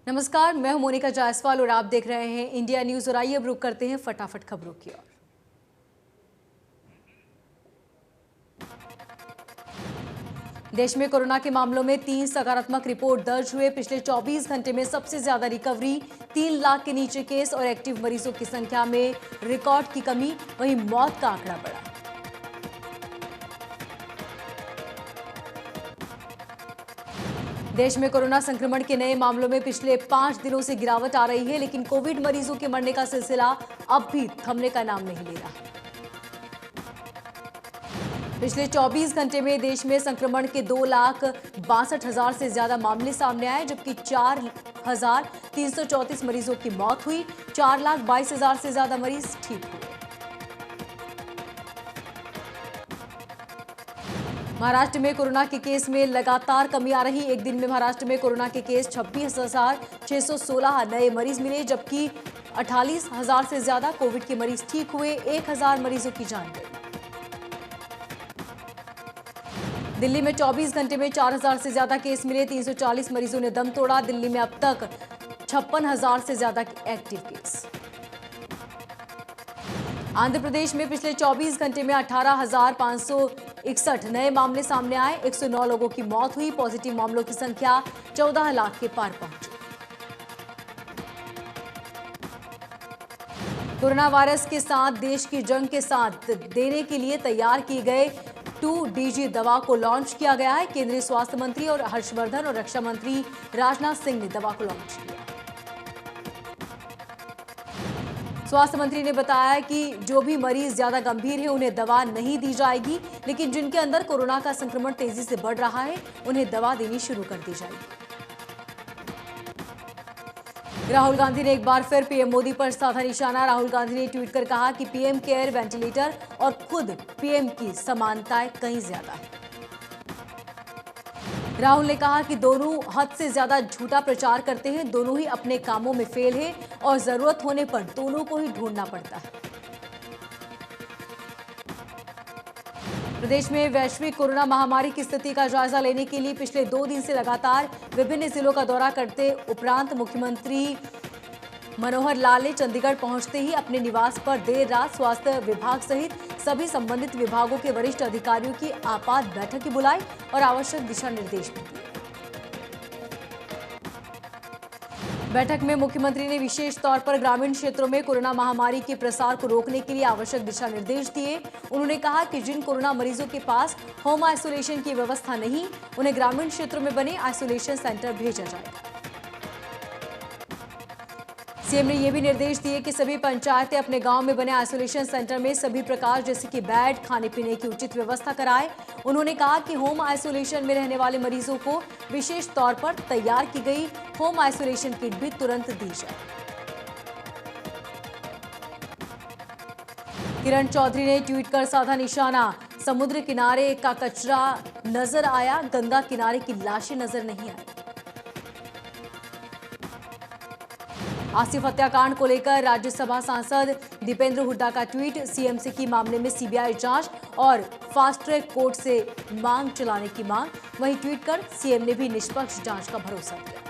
नमस्कार, मैं हूं मोनिका जायसवाल और आप देख रहे हैं इंडिया न्यूज। और आइए अब रुक करते हैं फटाफट खबरों की ओर। देश में कोरोना के मामलों में 3 सकारात्मक रिपोर्ट दर्ज हुए। पिछले 24 घंटे में सबसे ज्यादा रिकवरी, 3 लाख के नीचे केस और एक्टिव मरीजों की संख्या में रिकॉर्ड की कमी। वहीं मौत का आंकड़ा बढ़ा। देश में कोरोना संक्रमण के नए मामलों में पिछले 5 दिनों से गिरावट आ रही है, लेकिन कोविड मरीजों के मरने का सिलसिला अब भी थमने का नाम नहीं ले रहा। पिछले 24 घंटे में देश में संक्रमण के 2,62,000 से ज्यादा मामले सामने आए, जबकि 4,334 मरीजों की मौत हुई। 4,22,000 से ज्यादा मरीज ठीक हुए। महाराष्ट्र में कोरोना के केस में लगातार कमी आ रही। एक दिन में महाराष्ट्र में कोरोना के केस 26,616 नए मरीज मिले, जबकि 48,000 से ज्यादा कोविड के मरीज ठीक हुए। 1,000 मरीजों की जान गई। दिल्ली में 24 घंटे में 4,000 से ज्यादा केस मिले। 340 मरीजों ने दम तोड़ा। दिल्ली में अब तक 56,000 से ज्यादा एक्टिव केस। आंध्र प्रदेश में पिछले 24 घंटे में 18,561 नए मामले सामने आए। 109 लोगों की मौत हुई। पॉजिटिव मामलों की संख्या 14 लाख के पार पहुंची। कोरोना वायरस के साथ देश की जंग के साथ देने के लिए तैयार किए गए 2DG दवा को लॉन्च किया गया है। केंद्रीय स्वास्थ्य मंत्री और हर्षवर्धन और रक्षा मंत्री राजनाथ सिंह ने दवा को लॉन्च किया। स्वास्थ्य मंत्री ने बताया कि जो भी मरीज ज्यादा गंभीर है उन्हें दवा नहीं दी जाएगी, लेकिन जिनके अंदर कोरोना का संक्रमण तेजी से बढ़ रहा है उन्हें दवा देनी शुरू कर दी जाएगी। राहुल गांधी ने एक बार फिर पीएम मोदी पर साधा निशाना। राहुल गांधी ने ट्वीट कर कहा कि पीएम केयर, वेंटिलेटर और खुद पीएम की समानताएं कहीं ज्यादा है। राहुल ने कहा कि दोनों हद से ज्यादा झूठा प्रचार करते हैं, दोनों ही अपने कामों में फेल है और जरूरत होने पर दोनों को ही ढूंढना पड़ता है। प्रदेश में वैश्विक कोरोना महामारी की स्थिति का जायजा लेने के लिए पिछले 2 दिन से लगातार विभिन्न जिलों का दौरा करते उपरांत मुख्यमंत्री मनोहर लाल ने चंडीगढ़ पहुंचते ही अपने निवास पर देर रात स्वास्थ्य विभाग सहित सभी संबंधित विभागों के वरिष्ठ अधिकारियों की आपात बैठक की बुलाई और आवश्यक दिशा निर्देश भी दिए। बैठक में मुख्यमंत्री ने विशेष तौर पर ग्रामीण क्षेत्रों में कोरोना महामारी के प्रसार को रोकने के लिए आवश्यक दिशा निर्देश दिए। उन्होंने कहा कि जिन कोरोना मरीजों के पास होम आइसोलेशन की व्यवस्था नहीं, उन्हें ग्रामीण क्षेत्रों में बने आइसोलेशन सेंटर भेजा जाएगा। सीएम ने यह भी निर्देश दिए कि सभी पंचायतें अपने गांव में बने आइसोलेशन सेंटर में सभी प्रकार जैसे कि बेड, खाने पीने की उचित व्यवस्था कराएं। उन्होंने कहा कि होम आइसोलेशन में रहने वाले मरीजों को विशेष तौर पर तैयार की गई होम आइसोलेशन किट भी तुरंत दी जाए। किरण चौधरी ने ट्वीट कर साधा निशाना। समुद्र किनारे का कचरा नजर आया, गंगा किनारे की लाशें नजर नहीं आई। आसिफ हत्याकांड को लेकर राज्यसभा सांसद दीपेंद्र हुड्डा का ट्वीट। सीएम से की मामले में सीबीआई जांच और फास्ट ट्रैक कोर्ट से मांग चलाने की मांग। वहीं ट्वीट कर सीएम ने भी निष्पक्ष जांच का भरोसा दिया।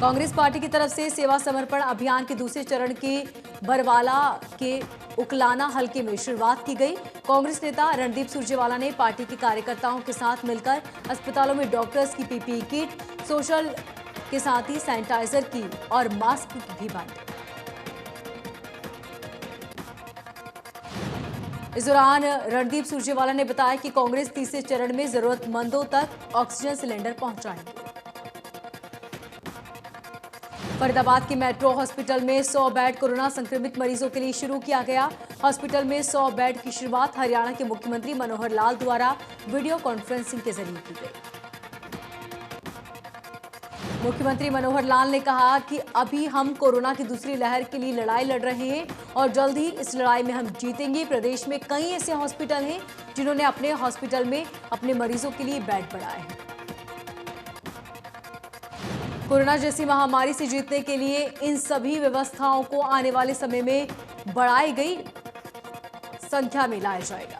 कांग्रेस पार्टी की तरफ से सेवा समर्पण अभियान के दूसरे चरण के बरवाला के उकलाना हलके में शुरुआत की गई। कांग्रेस नेता रणदीप सुरजेवाला ने पार्टी के कार्यकर्ताओं के साथ मिलकर अस्पतालों में डॉक्टर्स की पीपीई किट, सोशल के साथ ही सैनिटाइजर की और मास्क भी बांटे। इस दौरान रणदीप सुरजेवाला ने बताया कि कांग्रेस तीसरे चरण में जरूरतमंदों तक ऑक्सीजन सिलेंडर पहुंचाएंगे। फरीदाबाद के मेट्रो हॉस्पिटल में 100 बेड कोरोना संक्रमित मरीजों के लिए शुरू किया गया। हॉस्पिटल में 100 बेड की शुरुआत हरियाणा के मुख्यमंत्री मनोहर लाल द्वारा वीडियो कॉन्फ्रेंसिंग के जरिए की गई। मुख्यमंत्री मनोहर लाल ने कहा कि अभी हम कोरोना की दूसरी लहर के लिए लड़ाई लड़ रहे हैं और जल्द ही इस लड़ाई में हम जीतेंगे। प्रदेश में कई ऐसे हॉस्पिटल हैं जिन्होंने अपने हॉस्पिटल में अपने मरीजों के लिए बेड बढ़ाए हैं। कोरोना जैसी महामारी से जीतने के लिए इन सभी व्यवस्थाओं को आने वाले समय में बढ़ाई गई संख्या में लाया जाएगा।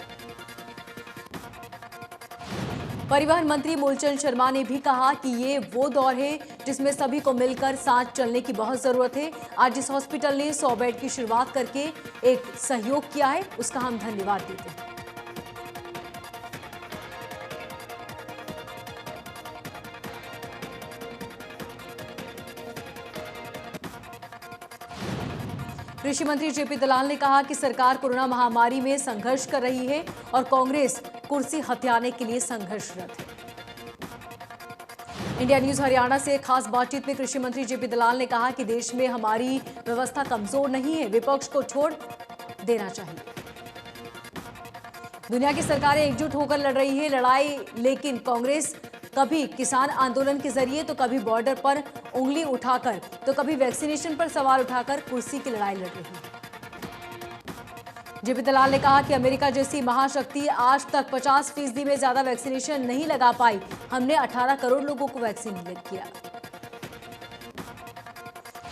परिवहन मंत्री मूलचंद शर्मा ने भी कहा कि ये वो दौर है जिसमें सभी को मिलकर साथ चलने की बहुत जरूरत है। आज जिस हॉस्पिटल ने 100 बेड की शुरुआत करके एक सहयोग किया है, उसका हम धन्यवाद देते हैं। कृषि मंत्री जेपी दलाल ने कहा कि सरकार कोरोना महामारी में संघर्ष कर रही है और कांग्रेस कुर्सी हथियाने के लिए संघर्षरत है। इंडिया न्यूज हरियाणा से खास बातचीत में कृषि मंत्री जेपी दलाल ने कहा कि देश में हमारी व्यवस्था कमजोर नहीं है, विपक्ष को छोड़ देना चाहिए। दुनिया की सरकारें एकजुट होकर लड़ रही है लड़ाई, लेकिन कांग्रेस कभी किसान आंदोलन के जरिए तो कभी बॉर्डर पर उंगली उठाकर तो कभी वैक्सीनेशन पर सवाल उठाकर कुर्सी की लड़ाई लड़ रही है। जेपी दलाल ने कहा कि अमेरिका जैसी महाशक्ति आज तक 50% में ज्यादा वैक्सीनेशन नहीं लगा पाई। हमने 18 करोड़ लोगों को वैक्सीन किया।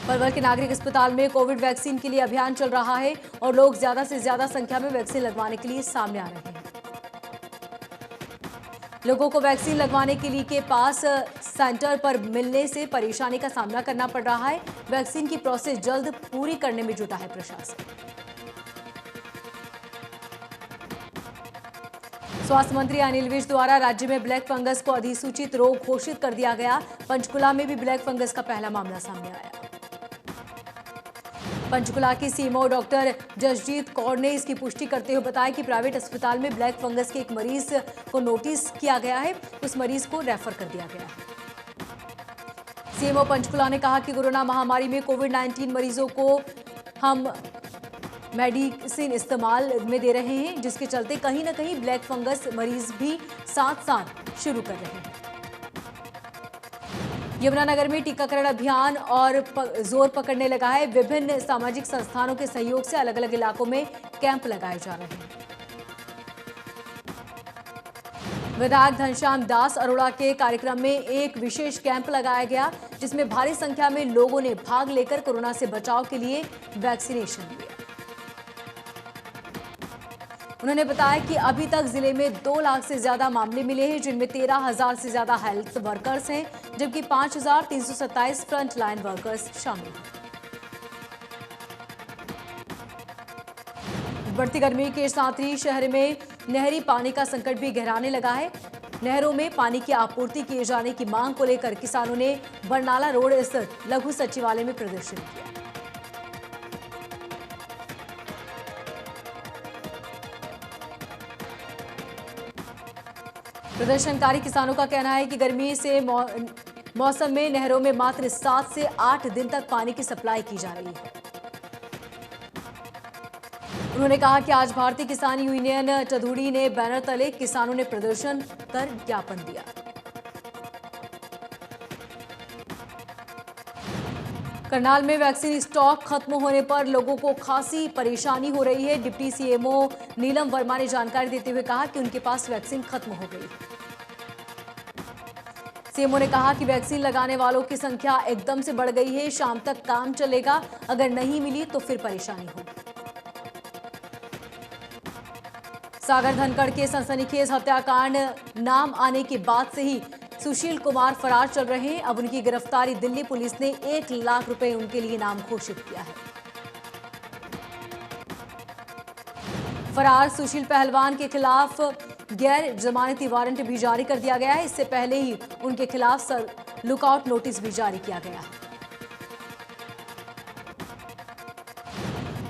पलवल के नागरिक अस्पताल में कोविड वैक्सीन के लिए अभियान चल रहा है और लोग ज्यादा से ज्यादा संख्या में वैक्सीन लगवाने के लिए सामने आ रहे हैं। लोगों को वैक्सीन लगवाने के लिए के पास सेंटर पर मिलने से परेशानी का सामना करना पड़ रहा है। वैक्सीन की प्रोसेस जल्द पूरी करने में जुटा है प्रशासन। स्वास्थ्य मंत्री अनिल विज द्वारा राज्य में ब्लैक फंगस को अधिसूचित रोग घोषित कर दिया गया। पंचकुला में भी ब्लैक फंगस का पहला मामला सामने आया। पंचकुला की सीएमओ डॉक्टर जसजीत कौर ने इसकी पुष्टि करते हुए बताया कि प्राइवेट अस्पताल में ब्लैक फंगस के एक मरीज को नोटिस किया गया है, उस मरीज को रेफर कर दिया गया है। सीएमओ पंचकुला ने कहा कि कोरोना महामारी में कोविड-19 मरीजों को हम मेडिसिन इस्तेमाल में दे रहे हैं, जिसके चलते कहीं ना कहीं ब्लैक फंगस मरीज भी साथ साथ शुरू कर रहे हैं। यमुनानगर में टीकाकरण अभियान और जोर पकड़ने लगा है। विभिन्न सामाजिक संस्थानों के सहयोग से अलग अलग इलाकों में कैंप लगाए जा रहे हैं। विधायक घनश्याम दास अरोड़ा के कार्यक्रम में एक विशेष कैंप लगाया गया, जिसमें भारी संख्या में लोगों ने भाग लेकर कोरोना से बचाव के लिए वैक्सीनेशन लिया। उन्होंने बताया कि अभी तक जिले में 2 लाख से ज्यादा मामले मिले हैं, जिनमें 13,000 से ज्यादा हेल्थ वर्कर्स हैं, जबकि 5,327 फ्रंट लाइन वर्कर्स शामिल हैं। बढ़ती गर्मी के साथ ही शहर में नहरी पानी का संकट भी गहराने लगा है। नहरों में पानी की आपूर्ति किए जाने की मांग को लेकर किसानों ने बरनाला रोड स्थित लघु सचिवालय में प्रदर्शन किया। प्रदर्शनकारी किसानों का कहना है कि गर्मी से मौसम में नहरों में मात्र 7 से 8 दिन तक पानी की सप्लाई की जा रही है। उन्होंने कहा कि आज भारतीय किसान यूनियन चधुड़ी ने बैनर तले किसानों ने प्रदर्शन कर ज्ञापन दिया। करनाल में वैक्सीन स्टॉक खत्म होने पर लोगों को खासी परेशानी हो रही है। डिप्टी सीएमओ नीलम वर्मा ने जानकारी देते हुए कहा कि उनके पास वैक्सीन खत्म हो गई है। सीएमओ ने कहा कि वैक्सीन लगाने वालों की संख्या एकदम से बढ़ गई है। शाम तक काम चलेगा, अगर नहीं मिली तो फिर परेशानी होगी। सागर धनखड़ के सनसनीखेज हत्याकांड नाम आने के बाद से ही सुशील कुमार फरार चल रहे हैं। अब उनकी गिरफ्तारी दिल्ली पुलिस ने 1 लाख रुपए उनके लिए इनाम घोषित किया है। फरार सुशील पहलवान के खिलाफ गैर जमानती वारंट भी जारी कर दिया गया है। इससे पहले ही उनके खिलाफ लुकआउट नोटिस भी जारी किया गया है।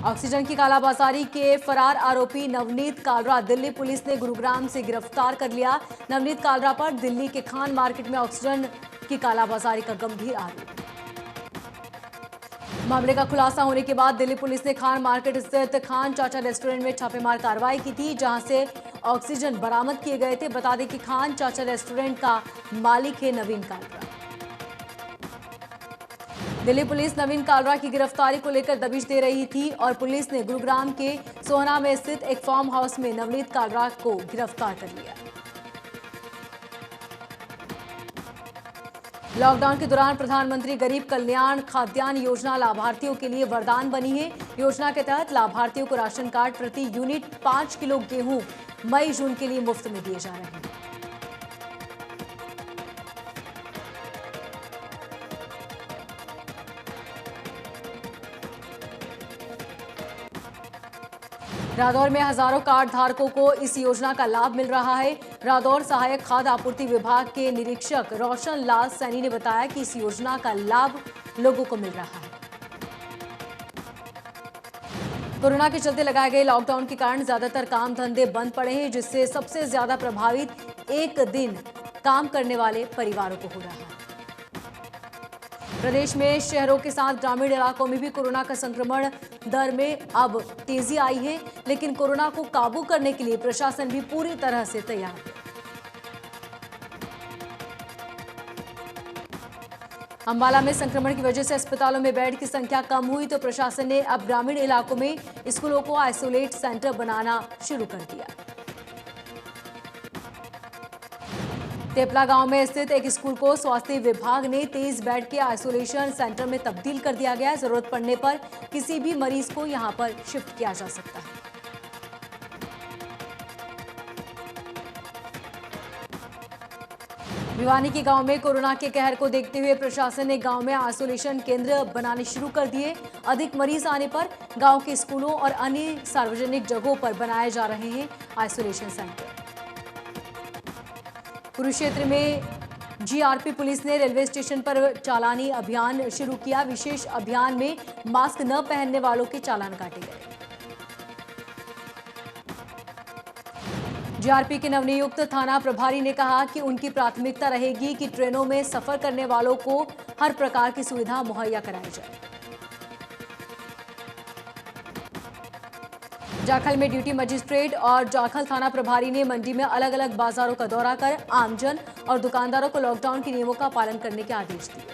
ऑक्सीजन की कालाबाजारी के फरार आरोपी नवनीत कालरा दिल्ली पुलिस ने गुरुग्राम से गिरफ्तार कर लिया। नवनीत कालरा पर दिल्ली के खान मार्केट में ऑक्सीजन की कालाबाजारी का गंभीर आरोप। मामले का खुलासा होने के बाद दिल्ली पुलिस ने खान मार्केट स्थित खान चाचा रेस्टोरेंट में छापेमार कार्रवाई की थी, जहां से ऑक्सीजन बरामद किए गए थे। बता दें कि खान चाचा रेस्टोरेंट का मालिक है नवीन कालरा। दिल्ली पुलिस नवीन कालरा की गिरफ्तारी को लेकर दबिश दे रही थी और पुलिस ने गुरुग्राम के सोहना में स्थित एक फार्म हाउस में नवनीत कालरा को गिरफ्तार कर लिया। लॉकडाउन के दौरान प्रधानमंत्री गरीब कल्याण खाद्यान्न योजना लाभार्थियों के लिए वरदान बनी है। योजना के तहत लाभार्थियों को राशन कार्ड प्रति यूनिट 5 किलो गेहूं मई जून के लिए मुफ्त में दिए जा रहे हैं। रादौर में हजारों कार्ड धारकों को इस योजना का लाभ मिल रहा है। रादौर सहायक खाद्य आपूर्ति विभाग के निरीक्षक रोशन लाल सैनी ने बताया कि इस योजना का लाभ लोगों को मिल रहा है। कोरोना के चलते लगाए गए लॉकडाउन के कारण ज्यादातर काम धंधे बंद पड़े हैं, जिससे सबसे ज्यादा प्रभावित एक दिन काम करने वाले परिवारों को हो रहा है। प्रदेश में शहरों के साथ ग्रामीण इलाकों में भी कोरोना का संक्रमण दर में अब तेजी आई है, लेकिन कोरोना को काबू करने के लिए प्रशासन भी पूरी तरह से तैयार है। अंबाला में संक्रमण की वजह से अस्पतालों में बेड की संख्या कम हुई तो प्रशासन ने अब ग्रामीण इलाकों में स्कूलों को आइसोलेट सेंटर बनाना शुरू कर दिया। तेपला गांव में स्थित एक स्कूल को स्वास्थ्य विभाग ने 23 बेड के आइसोलेशन सेंटर में तब्दील कर दिया गया है। जरूरत पड़ने पर किसी भी मरीज को यहां पर शिफ्ट किया जा सकता है। भिवानी के गांव में कोरोना के कहर को देखते हुए प्रशासन ने गांव में आइसोलेशन केंद्र बनाने शुरू कर दिए। अधिक मरीज आने पर गांव के स्कूलों और अन्य सार्वजनिक जगहों पर बनाए जा रहे हैं आइसोलेशन सेंटर। कुरुक्षेत्र में जीआरपी पुलिस ने रेलवे स्टेशन पर चालानी अभियान शुरू किया। विशेष अभियान में मास्क न पहनने वालों के चालान काटे गए। जीआरपी के नवनियुक्त थाना प्रभारी ने कहा कि उनकी प्राथमिकता रहेगी कि ट्रेनों में सफर करने वालों को हर प्रकार की सुविधा मुहैया कराई जाए। जाखल में ड्यूटी मजिस्ट्रेट और जाखल थाना प्रभारी ने मंडी में अलग अलग बाजारों का दौरा कर आमजन और दुकानदारों को लॉकडाउन के नियमों का पालन करने के आदेश दिए।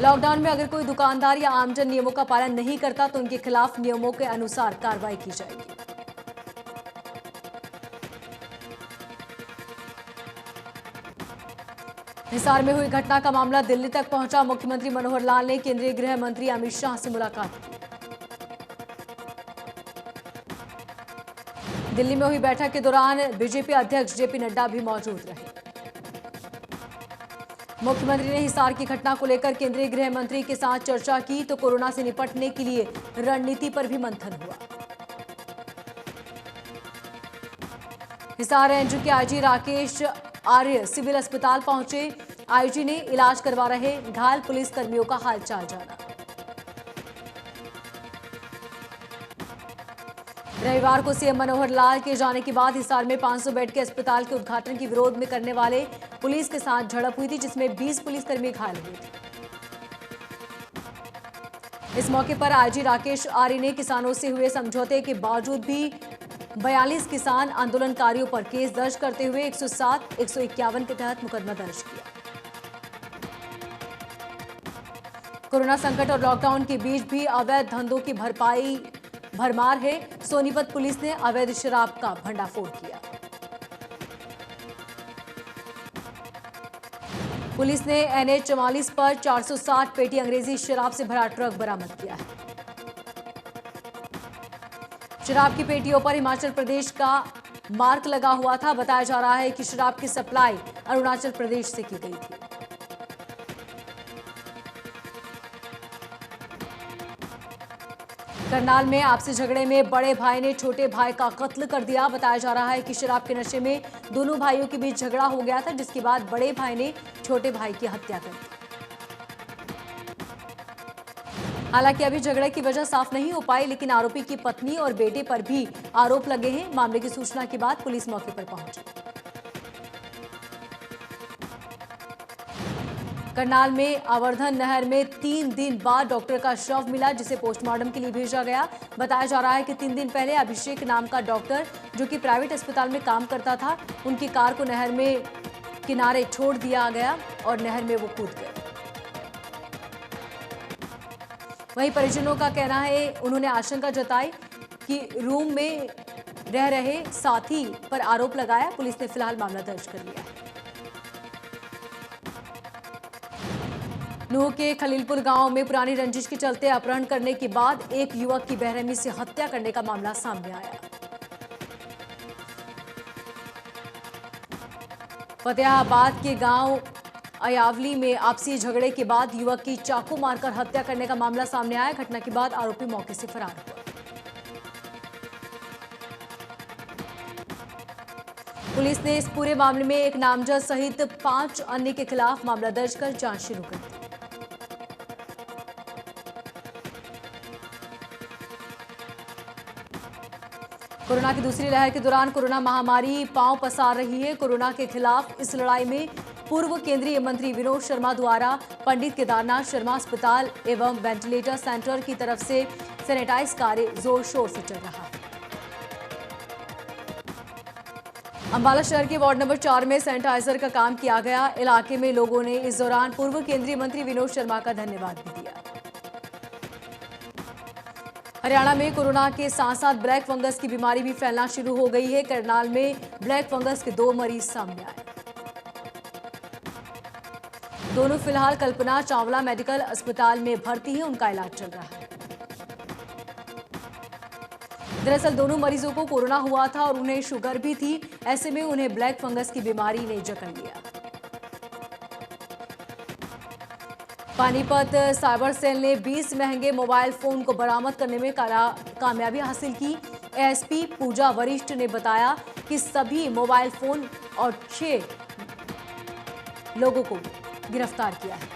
लॉकडाउन में अगर कोई दुकानदार या आमजन नियमों का पालन नहीं करता तो उनके खिलाफ नियमों के अनुसार कार्रवाई की जाएगी। हिसार में हुई घटना का मामला दिल्ली तक पहुंचा। मुख्यमंत्री मनोहर लाल ने केंद्रीय गृह मंत्री अमित शाह से मुलाकात की। दिल्ली में हुई बैठक के दौरान बीजेपी अध्यक्ष जेपी नड्डा भी मौजूद रहे। मुख्यमंत्री ने हिसार की घटना को लेकर केंद्रीय गृह मंत्री के साथ चर्चा की तो कोरोना से निपटने के लिए रणनीति पर भी मंथन हुआ। हिसार रेंज के आईजी राकेश आर्य सिविल अस्पताल पहुंचे। आईजी ने इलाज करवा रहे घायल पुलिस कर्मियों का हालचाल जाना। रविवार को सीएम मनोहर लाल के जाने के बाद हिसार में 500 बेड के अस्पताल के उद्घाटन के विरोध में करने वाले पुलिस के साथ झड़प हुई थी, जिसमें 20 पुलिसकर्मी घायल हुए थे। इस मौके पर आईजी राकेश आर्य ने किसानों से हुए समझौते के बावजूद भी 42 किसान आंदोलनकारियों पर केस दर्ज करते हुए 107, 151 के तहत मुकदमा दर्ज किया। कोरोना संकट और लॉकडाउन के बीच भी अवैध धंधों की भरमार है। सोनीपत पुलिस ने अवैध शराब का भंडाफोड़ किया। पुलिस ने NH 44 पर 460 पेटी अंग्रेजी शराब से भरा ट्रक बरामद किया है। शराब की पेटियों पर हिमाचल प्रदेश का मार्क लगा हुआ था। बताया जा रहा है कि शराब की सप्लाई अरुणाचल प्रदेश से की गई थी। करनाल में आपसी झगड़े में बड़े भाई ने छोटे भाई का कत्ल कर दिया। बताया जा रहा है कि शराब के नशे में दोनों भाइयों के बीच झगड़ा हो गया था, जिसके बाद बड़े भाई ने छोटे भाई की हत्या कर दी। हालांकि अभी झगड़े की वजह साफ नहीं हो पाई, लेकिन आरोपी की पत्नी और बेटे पर भी आरोप लगे हैं। मामले की सूचना के बाद पुलिस मौके पर पहुंची। करनाल में आवर्धन नहर में 3 दिन बाद डॉक्टर का शव मिला, जिसे पोस्टमार्टम के लिए भेजा गया। बताया जा रहा है कि 3 दिन पहले अभिषेक नाम का डॉक्टर, जो कि प्राइवेट अस्पताल में काम करता था, उनकी कार को नहर में किनारे छोड़ दिया गया और नहर में वो कूद गए। वहीं परिजनों का कहना है, उन्होंने आशंका जताई कि रूम में रह रहे साथी पर आरोप लगाया। पुलिस ने फिलहाल मामला दर्ज कर लिया है। नूह के खलीलपुर गांव में पुरानी रंजिश के चलते अपहरण करने के बाद एक युवक की बेरहमी से हत्या करने का मामला सामने आया। फतेहाबाद के गांव अयावली में आपसी झगड़े के बाद युवक की चाकू मारकर हत्या करने का मामला सामने आया। घटना के बाद आरोपी मौके से फरार हुआ। पुलिस ने इस पूरे मामले में एक नामजद सहित 5 अन्य के खिलाफ मामला दर्ज कर जांच शुरू कर दी। कोरोना की दूसरी लहर के दौरान कोरोना महामारी पांव पसार रही है। कोरोना के खिलाफ इस लड़ाई में पूर्व केंद्रीय मंत्री विनोद शर्मा द्वारा पंडित केदारनाथ शर्मा अस्पताल एवं वेंटिलेटर सेंटर की तरफ से सैनिटाइज कार्य जोर शोर से चल रहा है। अंबाला शहर के वार्ड नंबर 4 में सैनिटाइजर का काम किया गया। इलाके में लोगों ने इस दौरान पूर्व केंद्रीय मंत्री विनोद शर्मा का धन्यवाद भी दिया। हरियाणा में कोरोना के साथ साथ ब्लैक फंगस की बीमारी भी फैलना शुरू हो गई है। करनाल में ब्लैक फंगस के 2 मरीज सामने आए। दोनों फिलहाल कल्पना चावला मेडिकल अस्पताल में भर्ती हैं। उनका इलाज चल रहा है। दरअसल दोनों मरीजों को कोरोना हुआ था और उन्हें शुगर भी थी। ऐसे में उन्हें ब्लैक फंगस की बीमारी ने जकड़ लिया। पानीपत साइबर सेल ने 20 महंगे मोबाइल फोन को बरामद करने में कामयाबी हासिल की। एएसपी पूजा वरिष्ठ ने बताया कि सभी मोबाइल फोन और 6 लोगों को गिरफ्तार किया है।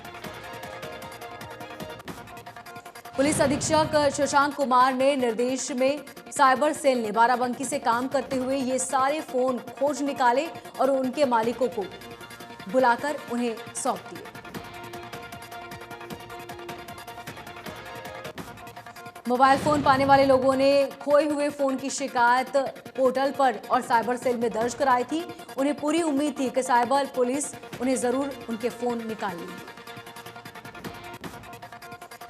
पुलिस अधीक्षक शशांक कुमार ने निर्देश में साइबर सेल ने बाराबंकी से काम करते हुए ये सारे फोन खोज निकाले और उनके मालिकों को बुलाकर उन्हें सौंप दिए। मोबाइल फोन पाने वाले लोगों ने खोए हुए फोन की शिकायत पोर्टल पर और साइबर सेल में दर्ज कराई थी। उन्हें पूरी उम्मीद थी कि साइबर पुलिस उन्हें जरूर उनके फोन निकाल लेगी।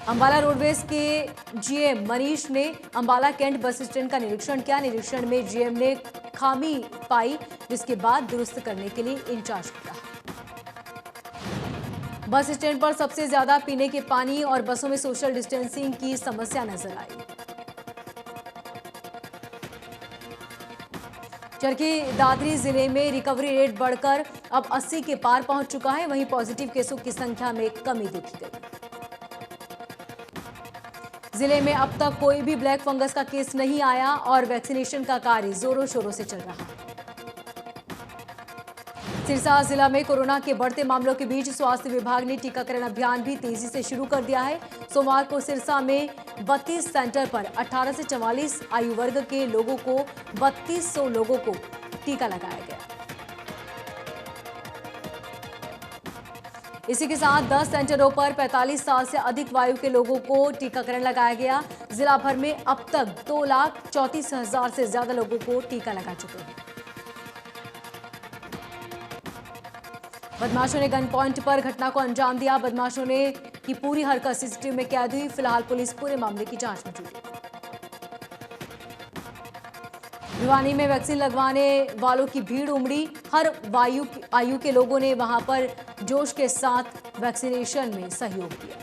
अंबाला रोडवेज के जीएम मनीष ने अंबाला कैंट बस स्टैंड का निरीक्षण किया। निरीक्षण में जीएम ने खामी पाई, जिसके बाद दुरुस्त करने के लिए इंचार्ज किया। बस स्टैंड पर सबसे ज्यादा पीने के पानी और बसों में सोशल डिस्टेंसिंग की समस्या नजर आई। चरखी दादरी जिले में रिकवरी रेट बढ़कर अब 80 के पार पहुंच चुका है। वहीं पॉजिटिव केसों की संख्या में कमी देखी गई। जिले में अब तक कोई भी ब्लैक फंगस का केस नहीं आया और वैक्सीनेशन का कार्य जोरों शोरों से चल रहा है। सिरसा जिला में कोरोना के बढ़ते मामलों के बीच स्वास्थ्य विभाग ने टीकाकरण अभियान भी तेजी से शुरू कर दिया है। सोमवार को सिरसा में 32 सेंटर पर 18 से 44 आयु वर्ग के लोगों को 3200 लोगों को टीका लगाया गया। इसी के साथ 10 सेंटरों पर 45 साल से अधिक आयु के लोगों को टीकाकरण लगाया गया। जिला भर में अब तक 2,34,000 से ज्यादा लोगों को टीका लगा चुके हैं। बदमाशों ने गन पॉइंट पर घटना को अंजाम दिया। बदमाशों ने की पूरी हरकत सीसीटीवी में कैद हुई। फिलहाल पुलिस पूरे मामले की जांच में जुटी। भिवानी में वैक्सीन लगवाने वालों की भीड़ उमड़ी। हर आयु के लोगों ने वहां पर जोश के साथ वैक्सीनेशन में सहयोग दिया।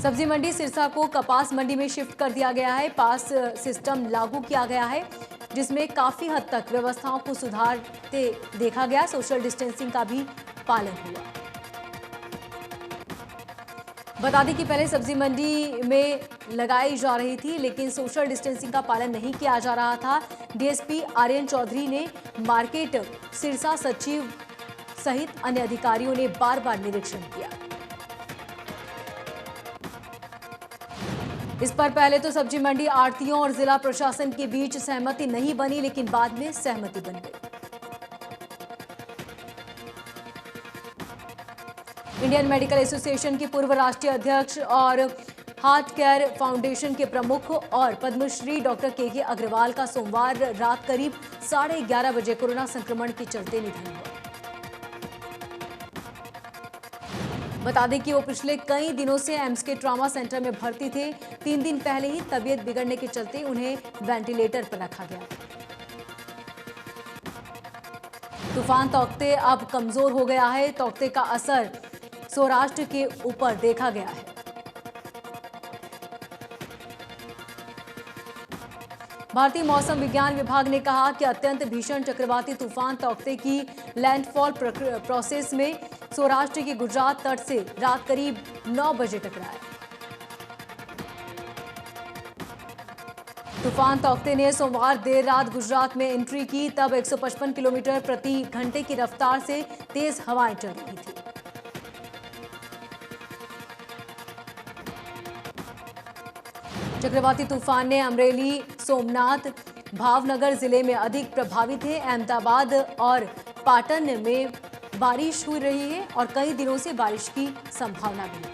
सब्जी मंडी सिरसा को कपास मंडी में शिफ्ट कर दिया गया है। पास सिस्टम लागू किया गया है, जिसमें काफी हद तक व्यवस्थाओं को सुधारते देखा गया। सोशल डिस्टेंसिंग का भी पालन हुआ। बता दें कि पहले सब्जी मंडी में लगाई जा रही थी, लेकिन सोशल डिस्टेंसिंग का पालन नहीं किया जा रहा था। डीएसपी आर्यन चौधरी ने मार्केट सिरसा सचिव सहित अन्य अधिकारियों ने बार बार निरीक्षण किया। इस पर पहले तो सब्जी मंडी आढ़तियों और जिला प्रशासन के बीच सहमति नहीं बनी, लेकिन बाद में सहमति बन गई। इंडियन मेडिकल एसोसिएशन के पूर्व राष्ट्रीय अध्यक्ष और हार्ट केयर फाउंडेशन के प्रमुख और पद्मश्री डॉक्टर के अग्रवाल का सोमवार रात करीब 11:30 बजे कोरोना संक्रमण के चलते निधन हुआ। बता दें कि वो पिछले कई दिनों से एम्स के ट्रॉमा सेंटर में भर्ती थे। 3 दिन पहले ही तबीयत बिगड़ने के चलते उन्हें वेंटिलेटर पर रखा गया। तूफान तौकते अब कमजोर हो गया है। तौकते का असर सौराष्ट्र के ऊपर देखा गया है। भारतीय मौसम विज्ञान विभाग ने कहा कि अत्यंत भीषण चक्रवाती तूफान तौकते की लैंडफॉल प्रोसेस में सौराष्ट्र के गुजरात तट से रात करीब 9 बजे टकराया। तूफान तौकते ने सोमवार देर रात गुजरात में एंट्री की, तब 155 किलोमीटर प्रति घंटे की रफ्तार से तेज हवाएं चल रही थी। चक्रवाती तूफान ने अमरेली, सोमनाथ, भावनगर जिले में अधिक प्रभावित है। अहमदाबाद और पाटन में बारिश हुई रही है और कई दिनों से बारिश की संभावना भी है।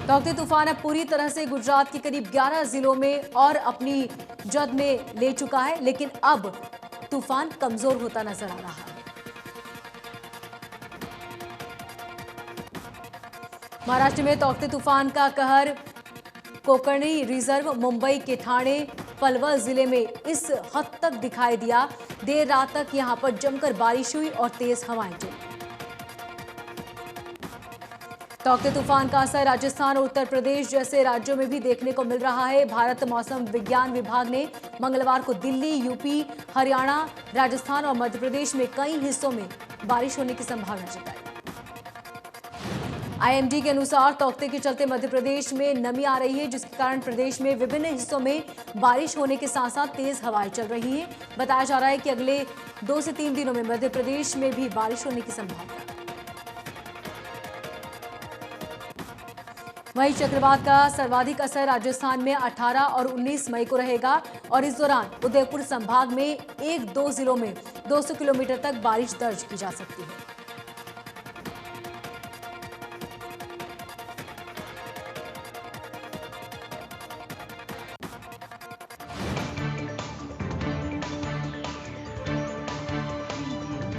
तौकते तूफान अब पूरी तरह से गुजरात के करीब 11 जिलों में और अपनी जद में ले चुका है, लेकिन अब तूफान कमजोर होता नजर आ रहा है। महाराष्ट्र में तौकते तूफान का कहर कोकणी रिजर्व, मुंबई के ठाणे, पलवल जिले में इस हद तक दिखाई दिया। देर रात तक यहां पर जमकर बारिश हुई और तेज हवाएं चली। तौकते तूफान का असर राजस्थान और उत्तर प्रदेश जैसे राज्यों में भी देखने को मिल रहा है। भारत मौसम विज्ञान विभाग ने मंगलवार को दिल्ली, यूपी, हरियाणा, राजस्थान और मध्य प्रदेश में कई हिस्सों में बारिश होने की संभावना जताई। आईएमडी के अनुसार तौकते के चलते मध्य प्रदेश में नमी आ रही है, जिसके कारण प्रदेश में विभिन्न हिस्सों में बारिश होने के साथ साथ तेज हवाएं चल रही हैं। बताया जा रहा है कि अगले 2 से 3 दिनों में मध्य प्रदेश में भी बारिश होने की संभावना है। वहीं चक्रवात का सर्वाधिक असर राजस्थान में 18 और 19 मई को रहेगा और इस दौरान उदयपुर संभाग में 1-2 जिलों में 200 किलोमीटर तक बारिश दर्ज की जा सकती है।